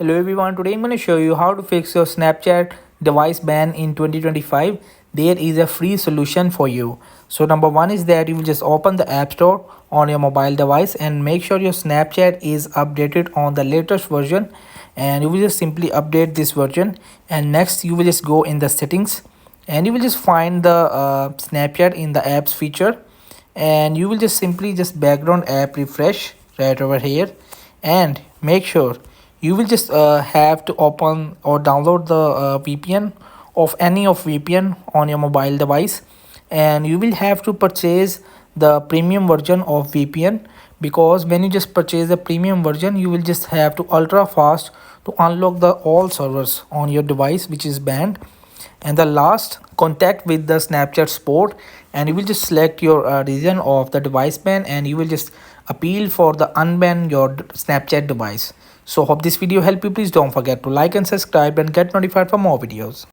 Hello everyone, today I'm going to show you how to fix your Snapchat device ban in 2025. There is a free solution for you. So number one is that you will just open the App Store on your mobile device and make sure your Snapchat is updated on the latest version, and you will just simply update this version. And next you will just go in the settings and you will just find the Snapchat in the apps feature, and you will just simply just background app refresh right over here, and make sure you will just have to open or download the VPN of any of VPN on your mobile device, and you will have to purchase the premium version of VPN, because when you just purchase the premium version you will just have to ultra fast to unlock the all servers on your device which is banned. And the last, contact with the Snapchat support, and you will just select your region of the device ban, and you will just appeal for the unban your Snapchat device. So hope this video helped you. Please don't forget to like and subscribe and get notified for more videos.